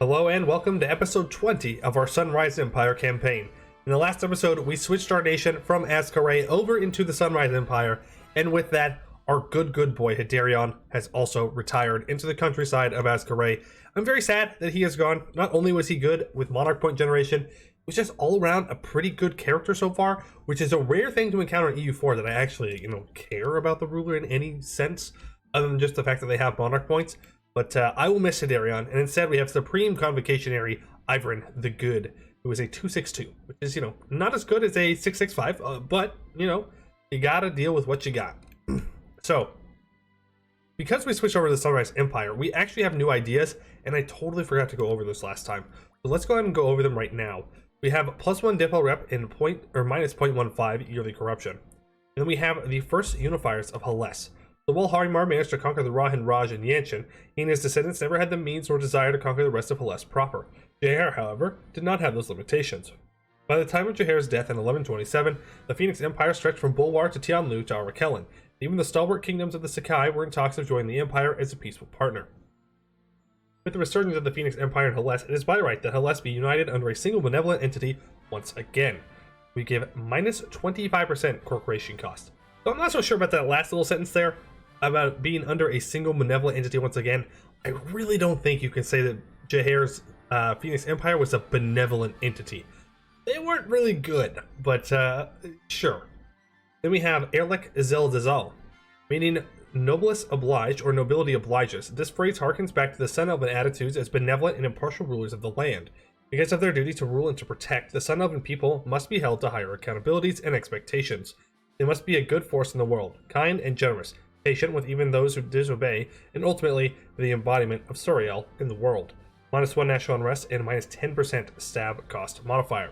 Hello and welcome to episode 20 of our Sunrise Empire campaign. In the last episode, we switched our nation from Azkare over into the Sunrise Empire, and with that, our good boy Hiderion has also retired into the countryside of Azkare. I'm very sad that he has gone. Not only was he good with Monarch Point generation, he was just all around a pretty good character so far, which is a rare thing to encounter in EU4 that I actually, care about the ruler in any sense, other than just the fact that they have Monarch Points. But I will miss Hiderion, and instead we have Supreme Convocationary Ivern the Good, who is a 262, which is, not as good as a 665, but, you gotta deal with what you got. So, because we switched over to the Sunrise Empire, we actually have new ideas, and I totally forgot to go over this last time. So let's go ahead and go over them right now. We have +1 Diplo Rep and minus 0.15 yearly corruption. And then we have the first unifiers of Hellas. So while Harimar managed to conquer the Rahan Raj and Yanshin, he and his descendants never had the means or desire to conquer the rest of Hellas proper. Jaehaer, however, did not have those limitations. By the time of Jaehaer's death in 1127, the Phoenix Empire stretched from Bulwar to Tianlu to Arakellen. Even the stalwart kingdoms of the Sakai were in talks of joining the Empire as a peaceful partner. With the resurgence of the Phoenix Empire in Hellas, it is by right that Hellas be united under a single benevolent entity once again. We give minus 25% corporation cost. So I'm not so sure about that last little sentence there, about being under a single benevolent entity once again. I really don't think you can say that Jaehaer's Phoenix Empire was a benevolent entity. They weren't really good, but sure. Then we have Erlich Zel Dazal, meaning noblesse oblige or nobility obliges. This phrase harkens back to the Sun Elven attitudes as benevolent and impartial rulers of the land. Because of their duty to rule and to protect, the Sun Elven people must be held to higher accountabilities and expectations. They must be a good force in the world, kind and generous, patient with even those who disobey, and ultimately the embodiment of Suriel in the world. -1 national unrest and minus 10% stab cost modifier.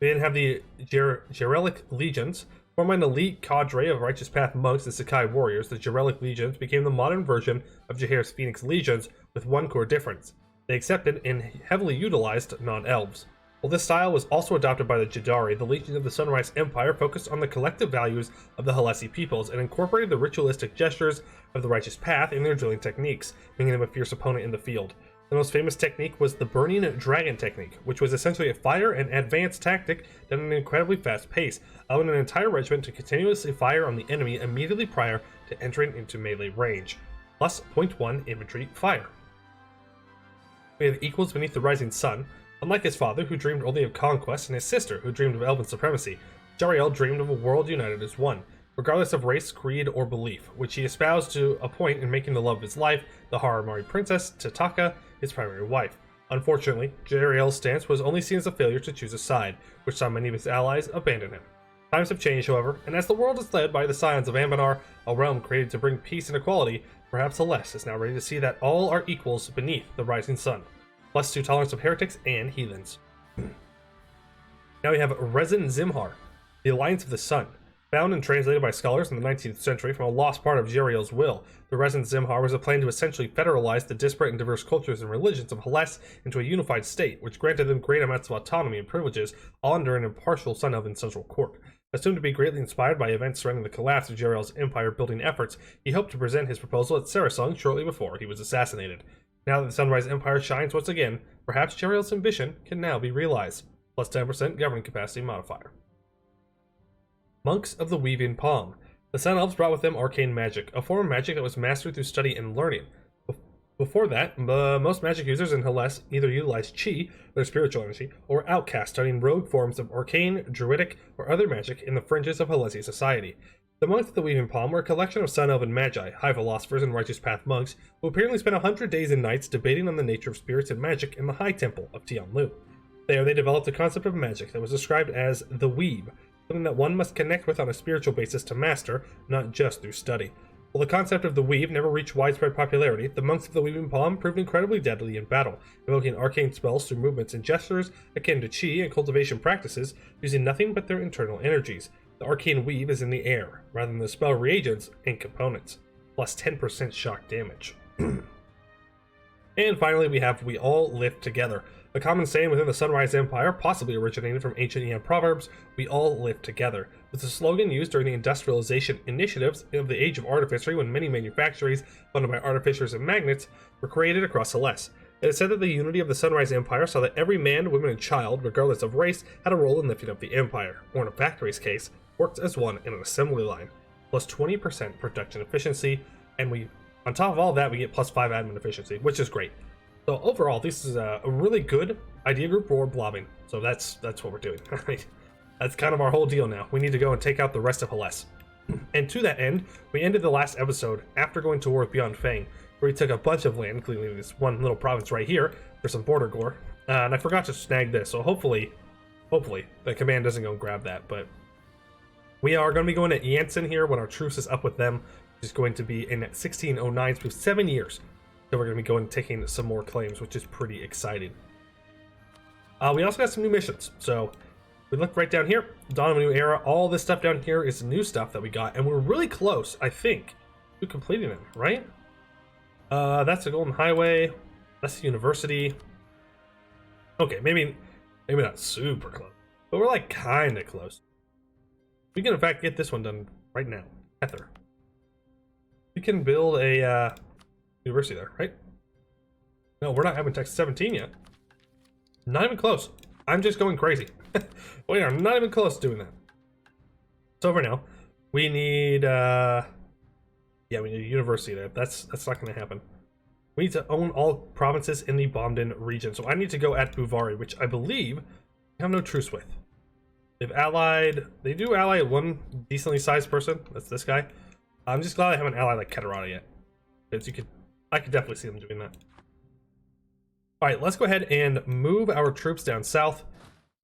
We then have the Gerelic Legions. Formed by an elite cadre of Righteous Path monks and Sakai warriors, the Gerelic Legions became the modern version of Jaehaer's Phoenix Legions with one core difference. They accepted and heavily utilized non-elves. While this style was also adopted by the Jadari, the Legions of the Sunrise Empire focused on the collective values of the Hellassi peoples and incorporated the ritualistic gestures of the Righteous Path in their drilling techniques, making them a fierce opponent in the field. The most famous technique was the Burning Dragon technique, which was essentially a fire and advance tactic done at an incredibly fast pace, allowing an entire regiment to continuously fire on the enemy immediately prior to entering into melee range, plus 0.1 infantry fire. We have equals beneath the rising sun. Unlike his father, who dreamed only of conquest, and his sister, who dreamed of elven supremacy, Jariel dreamed of a world united as one, regardless of race, creed, or belief, which he espoused to a point in making the love of his life, the Haramari princess, Tataka, his primary wife. Unfortunately, Jariel's stance was only seen as a failure to choose a side, which saw many of his allies abandon him. Times have changed, however, and as the world is led by the scions of Anbennar, a realm created to bring peace and equality, perhaps Hellas is now ready to see that all are equals beneath the rising sun. +2 tolerance of heretics and heathens. Now we have Rezin Zimhar, the Alliance of the Sun. Found and translated by scholars in the 19th century from a lost part of Jariel's will, the Rezin Zimhar was a plan to essentially federalize the disparate and diverse cultures and religions of Hellas into a unified state, which granted them great amounts of autonomy and privileges, all under an impartial Sun Elven central court. Assumed to be greatly inspired by events surrounding the collapse of Jariel's empire-building efforts, he hoped to present his proposal at Sarasung shortly before he was assassinated. Now that the Sunrise Empire shines once again, perhaps Jariel's ambition can now be realized. +10% governing capacity modifier. Monks of the Weaving Palm. The Sun Elves brought with them arcane magic, a form of magic that was mastered through study and learning. Before that, most magic users in Hellas either utilized Chi, their spiritual energy, or outcasts studying rogue forms of arcane, druidic, or other magic in the fringes of Hellassi society. The monks of the Weaving Palm were a collection of Sun Elven magi, high philosophers and Righteous Path monks, who apparently spent 100 days and nights debating on the nature of spirits and magic in the High Temple of Tianlu. There, they developed a concept of magic that was described as the weave, something that one must connect with on a spiritual basis to master, not just through study. While the concept of the weave never reached widespread popularity, the monks of the Weaving Palm proved incredibly deadly in battle, evoking arcane spells through movements and gestures akin to Chi and cultivation practices, using nothing but their internal energies. The arcane weave is in the air, rather than the spell reagents and components, +10% shock damage. And finally, we have We All Live Together. A common saying within the Sunrise Empire, possibly originated from ancient Eon proverbs, "We all live together," was a slogan used during the industrialization initiatives of the Age of Artificery when many manufactories, funded by artificers and magnates, were created across Hellas. It is said that the unity of the Sunrise Empire saw that every man, woman, and child, regardless of race, had a role in lifting up the empire, or in a factory's case, worked as one in an assembly line, plus 20% production efficiency, and on top of all that, we get plus 5 admin efficiency, which is great. So overall, this is a really good idea group for blobbing. So that's what we're doing. Right? That's kind of our whole deal now. We need to go and take out the rest of Hellas. And to that end, we ended the last episode after going to war with Beyond Fang, where we took a bunch of land, including this one little province right here, for some border gore. And I forgot to snag this, so hopefully the command doesn't go and grab that. But we are going to be going to Janssen here when our truce is up with them, which is going to be in 1609 through 7 years. So we're going to be going and taking some more claims, which is pretty exciting. We also got some new missions. So we look right down here, Dawn of a New Era. All this stuff down here is new stuff that we got, and we're really close, I think, to completing it, right? That's the Golden Highway. That's the university. Okay, maybe not super close, but we're like kind of close. We can in fact get this one done right now. Ether. We can build a university there, right? No, we're not having Tech 17 yet. Not even close. I'm just going crazy. We are not even close to doing that. So for now, we need we need a university there. That's not going to happen. We need to own all provinces in the bombed-in region. So I need to go at Bhuvari, which I believe we have no truce with. They do ally one decently sized person. That's this guy. I'm just glad I haven't allied like Keterata yet. Because I could definitely see them doing that. Alright, let's go ahead and move our troops down south.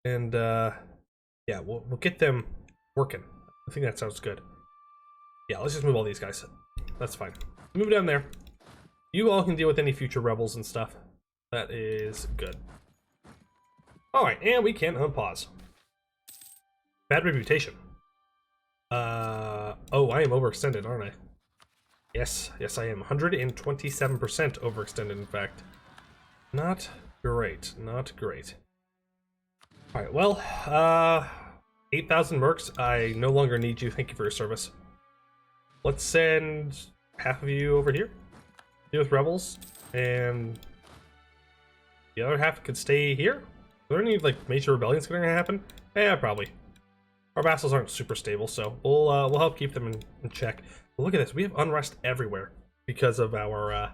And yeah, we'll get them working. I think that sounds good. Yeah, let's just move all these guys. That's fine. Move down there. You all can deal with any future rebels and stuff. That is good. Alright, and we can unpause. Bad reputation. Oh, I am overextended, aren't I? Yes, I am. 127% overextended, in fact. Not great, not great. Alright, well, 8,000 mercs. I no longer need you. Thank you for your service. Let's send half of you over here. Deal with rebels, and the other half could stay here. Are there any like major rebellions going to happen? Yeah, probably. Our vassals aren't super stable, so we'll help keep them in check. But look at this, we have unrest everywhere because of our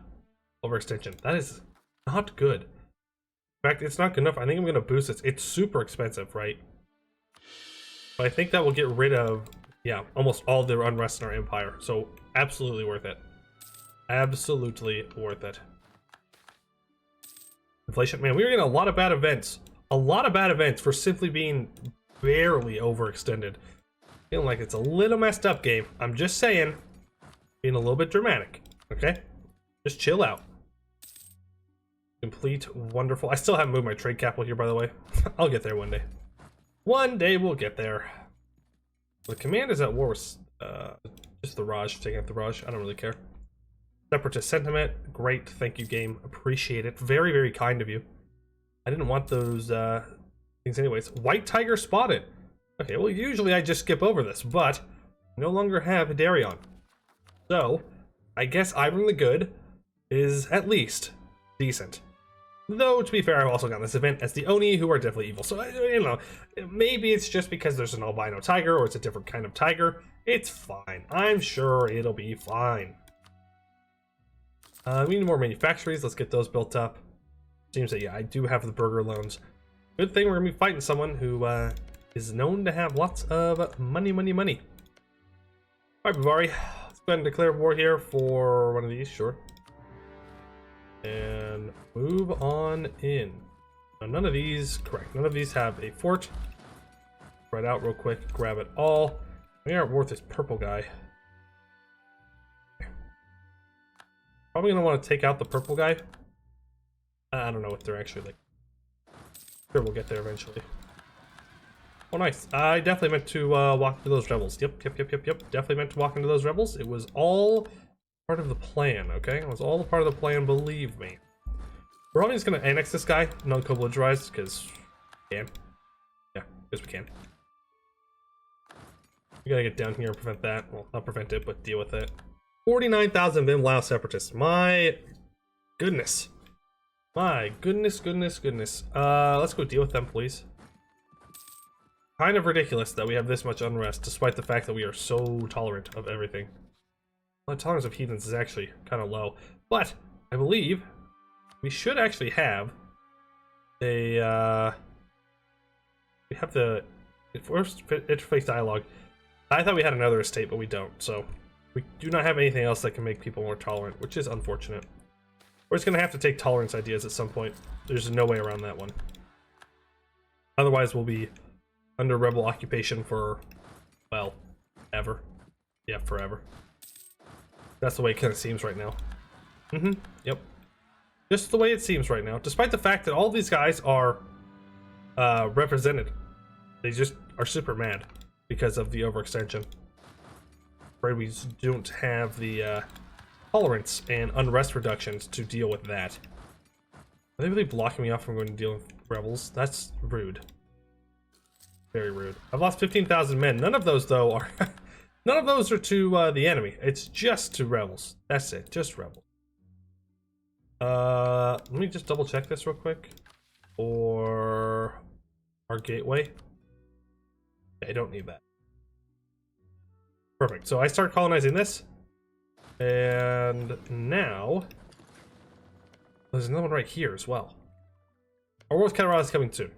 overextension. That is not good. In fact, it's not good enough. I think I'm going to boost it. It's super expensive, right? But I think that will get rid of, yeah, almost all the unrest in our empire. So absolutely worth it. Absolutely worth it. Inflation, man, we were getting a lot of bad events. A lot of bad events for simply being barely overextended. Feeling like it's a little messed up, game. I'm just saying, being a little bit dramatic. Okay, just chill out. Complete, wonderful. I still haven't moved my trade capital here, by the way. I'll get there one day. One day we'll get there. The command is at war with just the Raj, taking out the Raj. I don't really care. Separatist sentiment, great. Thank you, game. Appreciate it. Very, very kind of you. I didn't want those things anyways. White tiger spotted. Okay, well, usually I just skip over this, but I no longer have Hiderion. So, I guess Ivan the Good is at least decent. Though, to be fair, I've also gotten this event as the Oni, who are definitely evil. So, you know, maybe it's just because there's an albino tiger, or it's a different kind of tiger. It's fine. I'm sure it'll be fine. We need more manufactories. Let's get those built up. Seems that, yeah, I do have the burger loans. Good thing we're going to be fighting someone who is known to have lots of money. Alright, Bupari. Let's go ahead and declare war here for one of these, sure. And move on in. Now, none of these, correct, none of these have a fort. Spread out real quick, grab it all. We aren't worth this purple guy. Probably going to want to take out the purple guy. I don't know what they're actually like. Sure, we'll get there eventually. Oh, nice. I definitely meant to walk into those rebels. Yep. Definitely meant to walk into those rebels. It was all part of the plan, okay? It was all part of the plan, believe me. We're probably just going to annex this guy, non-co-belligerized, because we can. Yeah, because we can. We gotta get down here and prevent that. Well, not prevent it, but deal with it. 49,000 Vim Lao separatists. My goodness. My goodness, goodness, goodness. Let's go deal with them, please. Kind of ridiculous that we have this much unrest, despite the fact that we are so tolerant of everything. Well, the tolerance of heathens is actually kind of low, but I believe we should actually have a, we have the first interface dialogue. I thought we had another estate, but we don't, so we do not have anything else that can make people more tolerant, which is unfortunate. We're just going to have to take tolerance ideas at some point. There's no way around that one. Otherwise, we'll be under rebel occupation for, well, ever. Yeah, forever. That's the way it kind of seems right now. Yep. Just the way it seems right now. Despite the fact that all these guys are represented. They just are super mad because of the overextension. Afraid we don't have the tolerance and unrest reductions to deal with that. Are they really blocking me off from going to deal with rebels? That's rude. Very rude. I've lost 15,000 men. None of those, though, are... none of those are to the enemy. It's just to rebels. That's it. Just rebels. Let me just double check this real quick. Or our gateway. I don't need that. Perfect. So I start colonizing this. And now... there's another one right here as well. Our World's Catarrh is coming soon.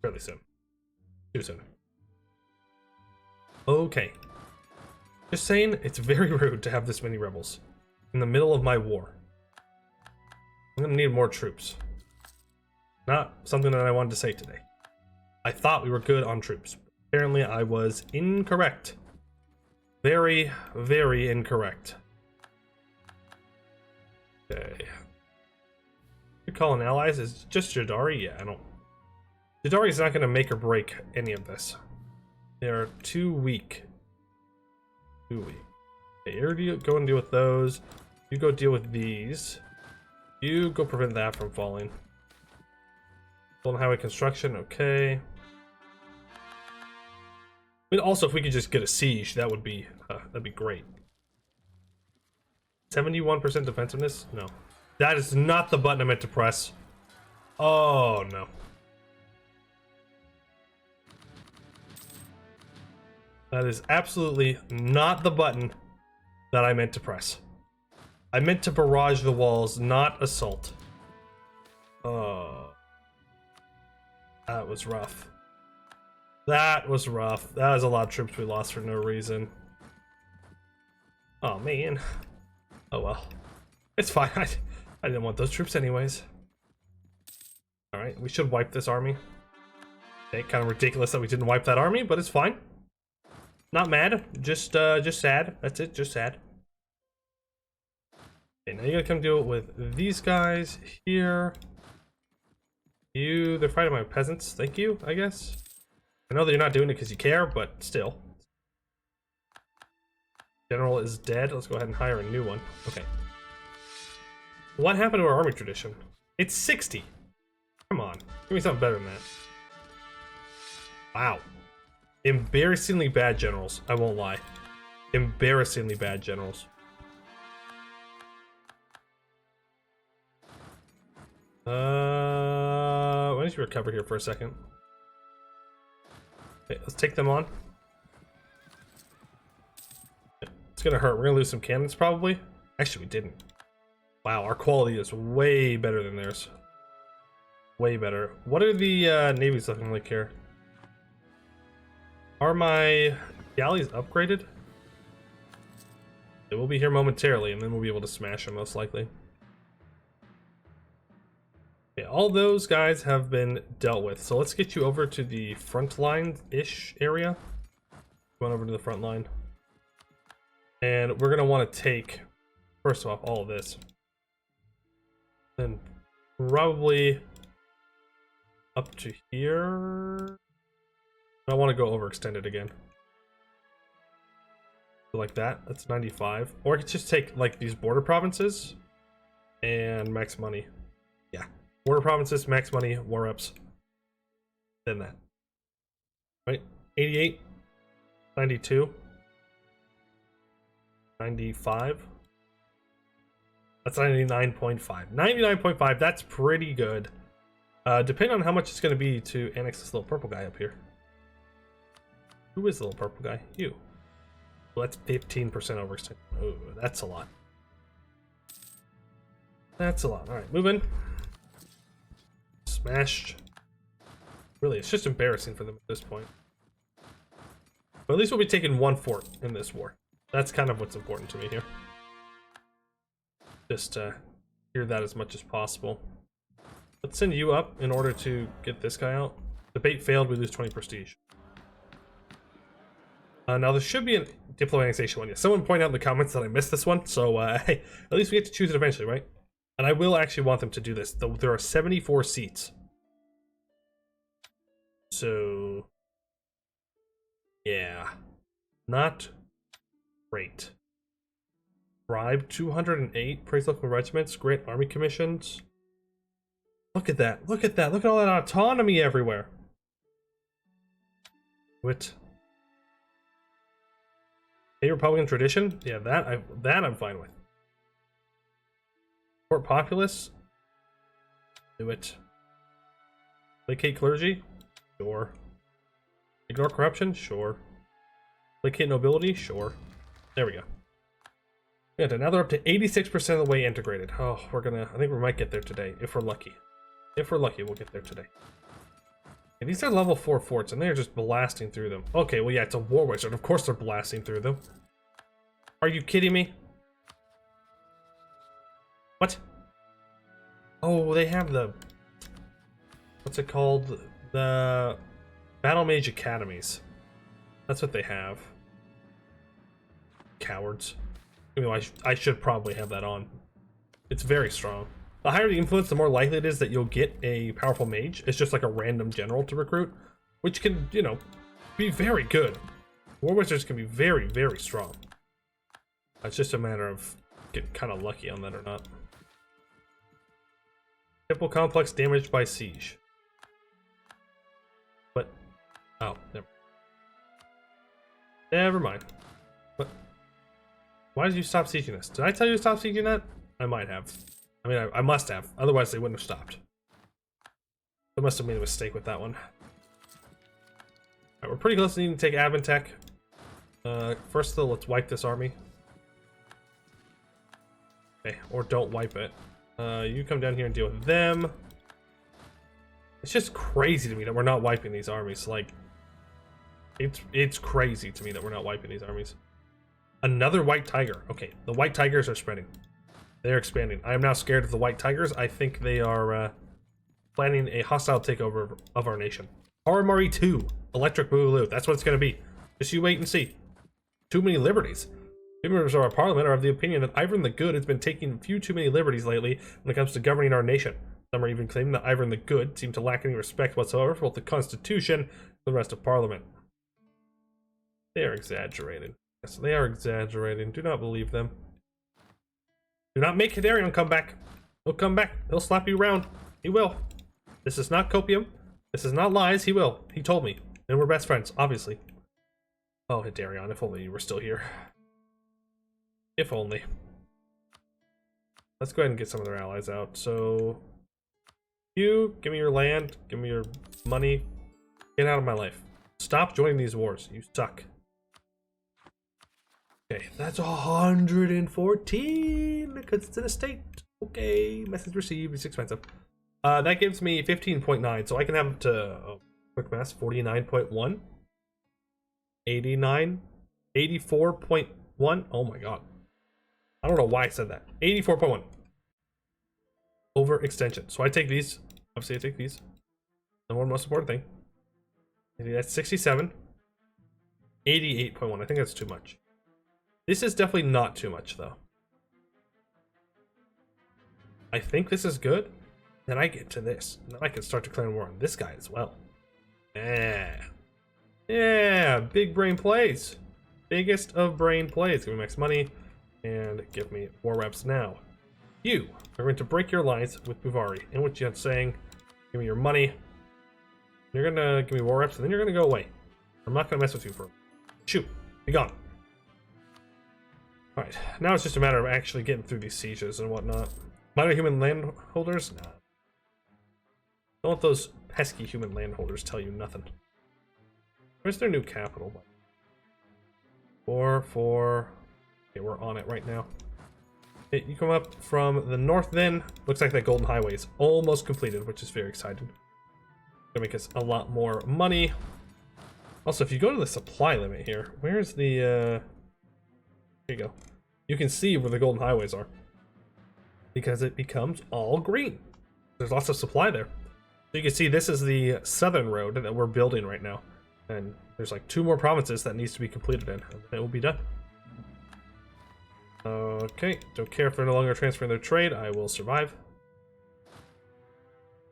Fairly soon. Too soon. Okay. Just saying, it's very rude to have this many rebels in the middle of my war. I'm gonna need more troops. Not something that I wanted to say today. I thought we were good on troops. Apparently I was incorrect. Very, very incorrect. Okay. You calling allies is just Jadari? Yeah, I don't... Jadari's not going to make or break any of this. They are too weak. Too weak. Okay, you go and deal with those. You go deal with these. You go prevent that from falling. Golden Highway construction, okay. I mean, also, if we could just get a siege, that would be that'd be great. 71% defensiveness? No. That is not the button I meant to press. Oh, no. That is absolutely not the button that I meant to press. I meant to barrage the walls, not assault. Oh. That was rough. That was rough. That was a lot of troops we lost for no reason. Oh, man. Oh, well. It's fine. I didn't want those troops anyways. Alright, we should wipe this army. Okay, kind of ridiculous that we didn't wipe that army, but it's fine. Not mad. Just sad. That's it. Just sad. Okay, now you gotta come deal with these guys here. They're fighting my peasants. Thank you, I guess. I know that you're not doing it because you care, but still. General is dead. Let's go ahead and hire a new one. Okay. What happened to our army tradition? It's 60. Come on. Give me something better than that. Wow. Embarrassingly bad generals. I won't lie. Embarrassingly bad generals. Why don't you recover here for a second? Okay, let's take them on. It's gonna hurt. We're gonna lose some cannons probably. Actually, we didn't. Wow, our quality is way better than theirs. Way better. What are the navies looking like here? Are my galleys upgraded? They will be here momentarily, and then we'll be able to smash them most likely. Okay, all those guys have been dealt with. So let's get you over to the front line-ish area. Come on over to the front line. And we're going to want to take, first off, all of this. Then probably up to here. I want to go overextended again. Like that. That's 95. Or I could just take, like, these border provinces and max money. Yeah. Border provinces, max money, war reps. Then that. Right? 88. 92. 95. That's 99.5. 99.5, that's pretty good. Depending on how much it's going to be to annex this little purple guy up here. Who is the little purple guy? You. Well, that's 15% overextension. Oh, that's a lot. That's a lot. Alright, move in. Smashed. Really, it's just embarrassing for them at this point. But at least we'll be taking one fort in this war. That's kind of what's important to me here. Just hear that as much as possible. Let's send you up in order to get this guy out. Debate failed, we lose 20 prestige. Now there should be a diplo annexation one. Yeah, someone pointed out in the comments that I missed this one, so hey, at least we get to choose it eventually, right? And I will actually want them to do this. There are 74 seats. So yeah, not great. Bribe 208, praise local regiments, grant army commissions. Look at that, look at that, look at all that autonomy everywhere. What? A Republican tradition? Yeah, that I'm fine with. Support populace? Do it. Placate clergy? Sure. Ignore corruption? Sure. Placate nobility? Sure. There we go. Yeah, now they're up to 86% of the way integrated. Oh, I think we might get there today, if we're lucky. If we're lucky, we'll get there today. Yeah, these are level 4 forts, and they're just blasting through them. Okay, well yeah, it's a war wizard. Of course they're blasting through them. Are you kidding me? What? Oh, they have the... What's it called? The Battle Mage Academies. That's what they have. Cowards. You know, I should probably have that on. It's very strong. The higher the influence, the more likely it is that you'll get a powerful mage. It's just like a random general to recruit, which can, you know, be very good. War wizards can be very, very strong. It's just a matter of getting kind of lucky on that or not. Temple complex damaged by siege. But, oh, never mind. What? Why did you stop sieging this? Did I tell you to stop sieging that? I might have. I mean, I must have. Otherwise, they wouldn't have stopped. I must have made a mistake with that one. Alright, we're pretty close to needing to take Abentech. First, though, let's wipe this army. Okay, or don't wipe it. You come down here and deal with them. It's just crazy to me that we're not wiping these armies. Like, it's crazy to me that we're not wiping these armies. Another white tiger. Okay, the white tigers are spreading. They're expanding. I am now scared of the white tigers. I think they are planning a hostile takeover of our nation. Haramari 2, Electric Boogaloo. That's what it's going to be. Just you wait and see. Too many liberties. Members of our parliament are of the opinion that Ivan the Good has been taking a few too many liberties lately when it comes to governing our nation. Some are even claiming that Ivan the Good seemed to lack any respect whatsoever for both the Constitution and the rest of Parliament. They are exaggerating. Yes, they are exaggerating. Do not believe them. Do not make Hiderion come back. He'll come back. He'll slap you around. He will. This is not copium. This is not lies. He will. He told me. And we're best friends, obviously. Oh, Hiderion, if only you were still here. If only. Let's go ahead and get some of their allies out. So, you, give me your land. Give me your money. Get out of my life. Stop joining these wars. You suck. Okay, that's 114 because it's in a state. Okay, message received. It's expensive. That gives me 15.9, so I can have up to quick math 49.1, 89, 84.1. Oh my god, I don't know why I said that. 84.1 overextension. So I take these. Obviously, I take these. The most important thing. Maybe that's 67, 88.1. I think that's too much. This is definitely not too much, though. I think this is good. Then I get to this. And then I can start declaring war on this guy as well. Yeah. Yeah, big brain plays. Biggest of brain plays. Give me max money. And give me war reps now. You are going to break your alliance with Bhuvari. And what you're saying, give me your money. You're going to give me war reps, and then you're going to go away. I'm not going to mess with you for a shoot. Be gone. Alright, now it's just a matter of actually getting through these sieges and whatnot. Minor human landholders? Nah. Don't let those pesky human landholders tell you nothing. Where's their new capital? 4, 4. Okay, we're on it right now. Okay, you come up from the north then. Looks like that golden highway is almost completed, which is very exciting. Gonna make us a lot more money. Also, if you go to the supply limit here, where's the, here you go. You can see where the golden highways are. Because it becomes all green. There's lots of supply there. So you can see this is the southern road that we're building right now. And there's like 2 more provinces that needs to be completed in, and it will be done. Okay, don't care if they're no longer transferring their trade. I will survive.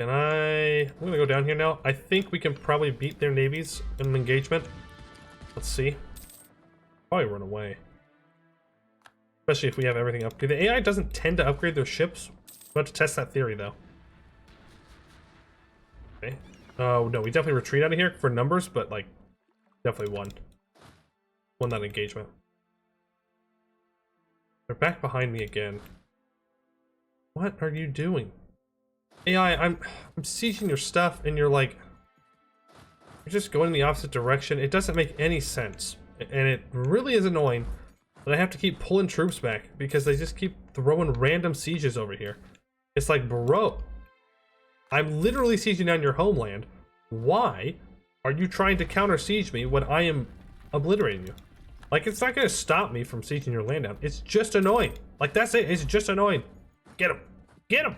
I'm gonna go down here now. I think we can probably beat their navies in an engagement. Let's see. Probably run away. Especially if we have everything upgraded. The AI doesn't tend to upgrade their ships. We'll have to test that theory though. Okay. Oh no, we definitely retreat out of here for numbers, but like definitely won that engagement. They're back behind me again. What are you doing? AI, I'm sieging your stuff and you're like, you're just going in the opposite direction. It doesn't make any sense. And it really is annoying that I have to keep pulling troops back because they just keep throwing random sieges over here. It's like, bro, I'm literally sieging down your homeland. Why are you trying to counter siege me when I am obliterating you? Like, it's not gonna stop me from sieging your land down. It's just annoying. Like, that's it. It's just annoying. Get him. Get him.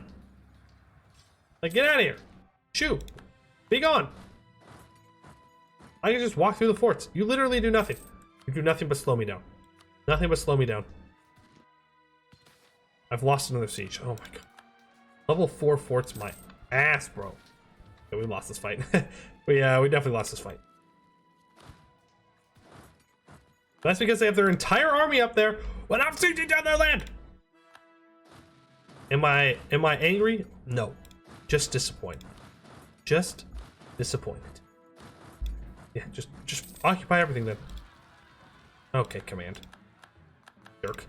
Like, get out of here. Shoo. Be gone. I can just walk through the forts. You literally do nothing. You do nothing but slow me down. Nothing but slow me down. I've lost another siege. Oh my god. Level 4 forts my ass, bro. Okay, we lost this fight. we definitely lost this fight. That's because they have their entire army up there when I'm sieging down their land. Am I angry? No. Just disappointed. Just disappointed. Yeah, just occupy everything then. Okay, command. Jerk.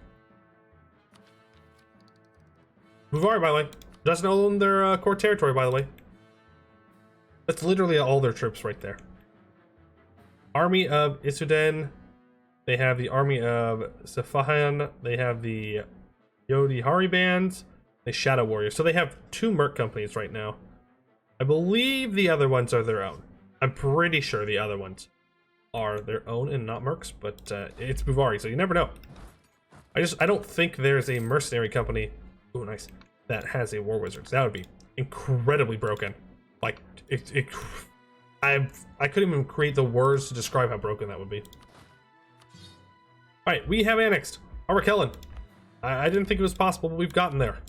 Bhuvari, by the way, doesn't own their core territory, by the way. That's literally all their troops right there. Army of Isuden. They have the army of Sefahan. They have the Yodihari bands. The Shadow Warriors. So they have 2 merc companies right now. I believe the other ones are their own. I'm pretty sure the other ones are their own and not mercs, but it's Bhuvari, so you never know. I don't think there's a mercenary company. Ooh, nice. That has a war wizard. That would be incredibly broken. Like I couldn't even create the words to describe how broken that would be. Alright, we have annexed Arrakellen. I didn't think it was possible, but we've gotten there.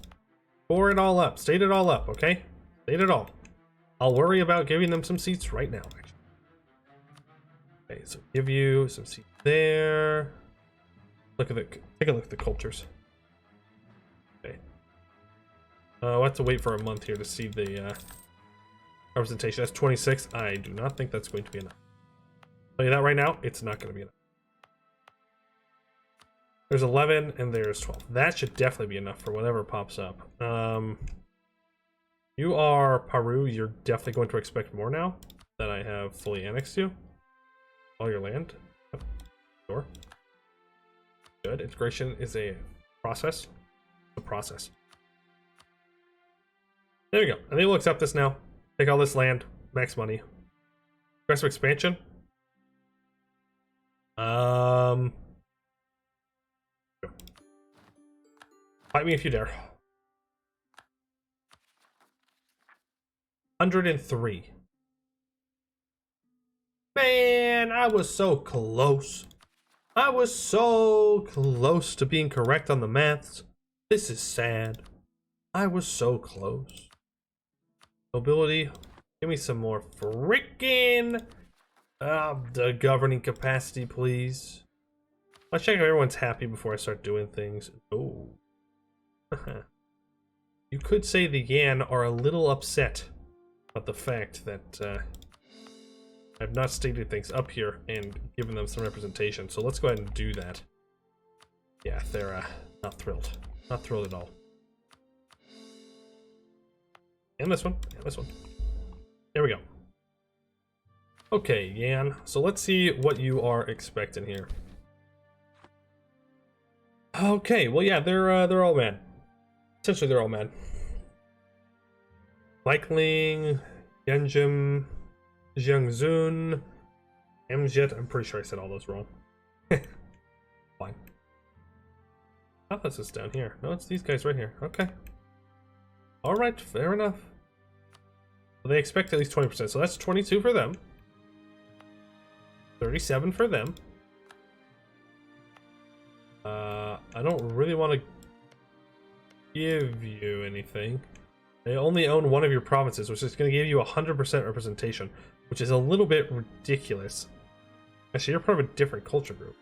Pour it all up. State it all up, okay? State it all. I'll worry about giving them some seats right now, actually. Okay, so give you some seats there. Take a look at the cultures. Okay. We'll have to wait for a month here to see the representation. That's 26. I do not think that's going to be enough. I'll tell you that right now, it's not going to be enough. There's 11 and there's 12. That should definitely be enough for whatever pops up. You are Peru. You're definitely going to expect more now that I have fully annexed you. All your land. Yep. Sure. Good. Integration is a process. A process. There we go. And they will accept this now. Take all this land. Max money. Aggressive expansion. Fight me if you dare. 103. Man, I was so close. I was so close to being correct on the maths. This is sad. I was so close. Mobility. Give me some more freaking the governing capacity, please. Let's check if everyone's happy before I start doing things. Oh. You could say the Yan are a little upset about the fact that I've not stated things up here and given them some representation. So let's go ahead and do that. Yeah, they're not thrilled. Not thrilled at all. And this one. And this one. There we go. Okay, Yan. So let's see what you are expecting here. Okay, well, yeah, they're all mad. Essentially, they're all mad. Vikling, Genjim, Jiangzun, Amjet. I'm pretty sure I said all those wrong. Fine. I thought this was down here. No, it's these guys right here. Okay. Alright, fair enough. Well, they expect at least 20%, so that's 22 for them. 37 for them. I don't really want to give you anything. They only own one of your provinces, which is going to give you 100% representation, which is a little bit ridiculous. Actually, you're part of a different culture group.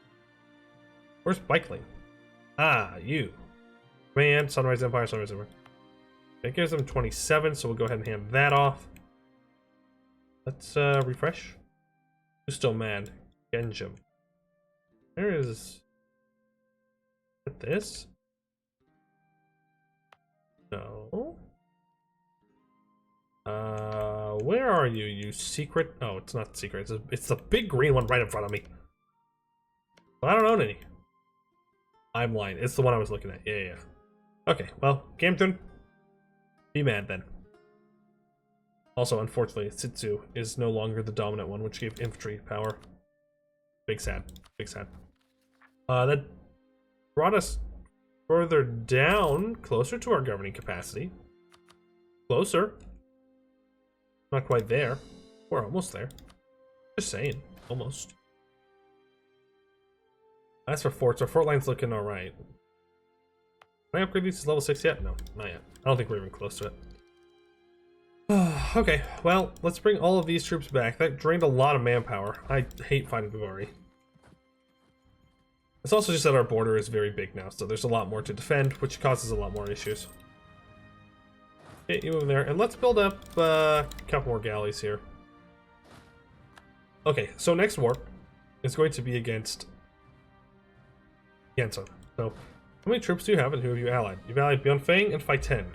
Where's Bikeling? Ah, you. Man, Sunrise Empire, Sunrise Empire. That gives them 27, so we'll go ahead and hand that off. Let's refresh. Who's still mad? Genjim. Where is this? No. Where are you, you secret? Oh, it's not secret. It's the big green one right in front of me. I don't own any. I'm lying. It's the one I was looking at. Yeah. Okay, well, game turn. Be mad then. Also, unfortunately, Sitsu is no longer the dominant one, which gave infantry power. Big sad. Big sad. That brought us further down, closer to our governing capacity. Closer. Not quite there. We're almost there. Just saying. Almost. As for forts, our fort line's looking alright. Can I upgrade these to level 6 yet? No, not yet. I don't think we're even close to it. Okay, well, let's bring all of these troops back. That drained a lot of manpower. I hate fighting Bhuvari. It's also just that our border is very big now, so there's a lot more to defend, which causes a lot more issues. Okay, you move there, and let's build up a couple more galleys here. Okay, so next war is going to be against Yensun. So, how many troops do you have and who have you allied? You've allied Byeonfeng and Phaiteng.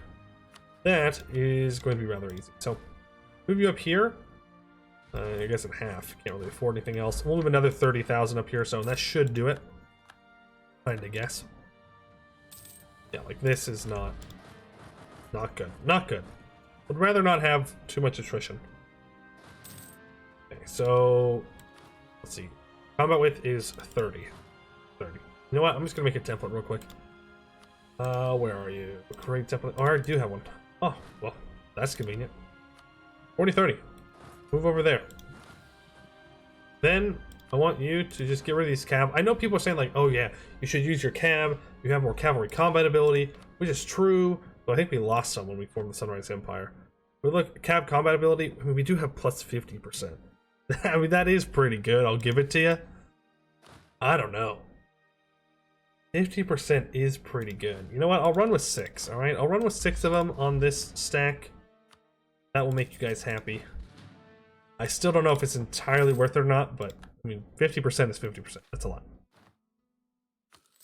That is going to be rather easy. So, move you up here. I guess in half. Can't really afford anything else. We'll move another 30,000 up here, so that should do it. Kinda guess. Yeah, like this is not good. Not good. Would rather not have too much attrition. Okay, so let's see. Combat width is 30. 30. You know what? I'm just gonna make a template real quick. Where are you? Create template. Oh, I do have one. Oh, well, that's convenient. 40-30. Move over there. Then I want you to just get rid of these cab. I know people are saying like, oh yeah, you should use your cab. You have more cavalry combat ability, which is true. But I think we lost some when we formed the Sunrise Empire. But look, cab combat ability, I mean, we do have plus 50%. I mean, that is pretty good. I'll give it to you. I don't know. 50% is pretty good. You know what? I'll run with 6, alright? I'll run with 6 of them on this stack. That will make you guys happy. I still don't know if it's entirely worth it or not, but, I mean, 50% is 50%. That's a lot.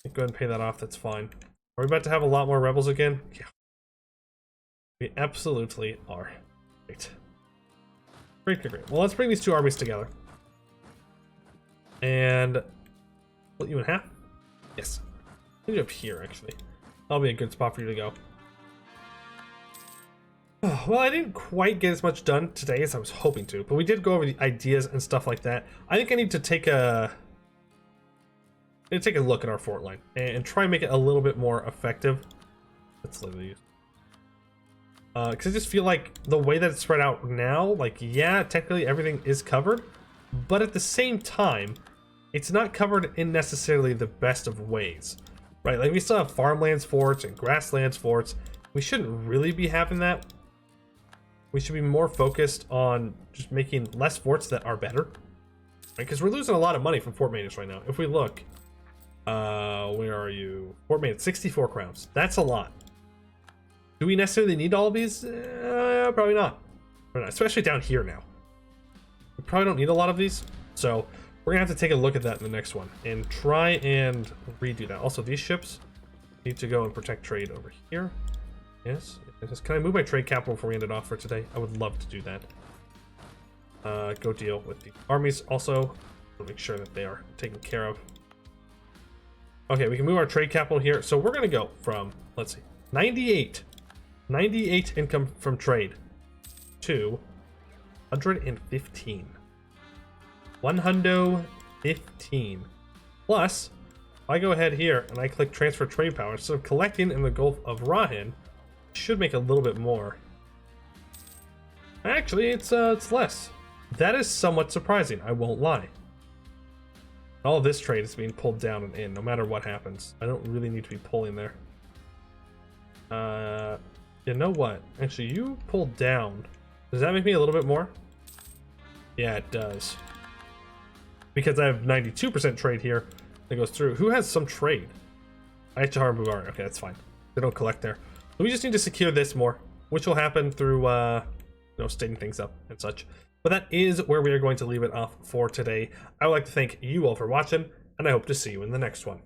Go ahead and pay that off. That's fine. Are we about to have a lot more rebels again? Yeah. We absolutely are. Great. Great, great, great. Well, let's bring these two armies together. And split you in half? Yes. Put you up here, actually. That'll be a good spot for you to go. Oh, well, I didn't quite get as much done today as I was hoping to, but we did go over the ideas and stuff like that. I think I need to take a look at our fort line and try and make it a little bit more effective. Let's leave these. Because I just feel like the way that it's spread out now, like, yeah, technically everything is covered, but at the same time, it's not covered in necessarily the best of ways, right? Like, we still have farmlands forts and grasslands forts. We shouldn't really be having that. We should be more focused on just making less forts that are better, right? Because we're losing a lot of money from fort maintenance right now. If we look, where are you? Fort maintenance, 64 crowns. That's a lot. Do we necessarily need all of these? Probably not. Especially down here now. We probably don't need a lot of these. So We're gonna have to take a look at that in the next one and try and redo that. Also, these ships need to go and protect trade over here. Yes. Can I move my trade capital before we end it off for today? I would love to do that. Go deal with the armies also. We'll make sure that they are taken care of. Okay, we can move our trade capital here. So we're gonna go from, let's see, 98 income from trade to 115. 115. Plus, if I go ahead here and I click transfer trade power, instead of collecting in the Gulf of Rahin, should make a little bit more. Actually, it's less. That is somewhat surprising, I won't lie. All of this trade is being pulled down and in, no matter what happens. I don't really need to be pulling there. You know what? Actually, you pulled down. Does that make me a little bit more? Yeah, it does. Because I have 92% trade here that goes through. Who has some trade? Ayachahar and Bhuvari. Okay, that's fine. They don't collect there. So we just need to secure this more, which will happen through, stating things up and such. But that is where we are going to leave it off for today. I would like to thank you all for watching, and I hope to see you in the next one.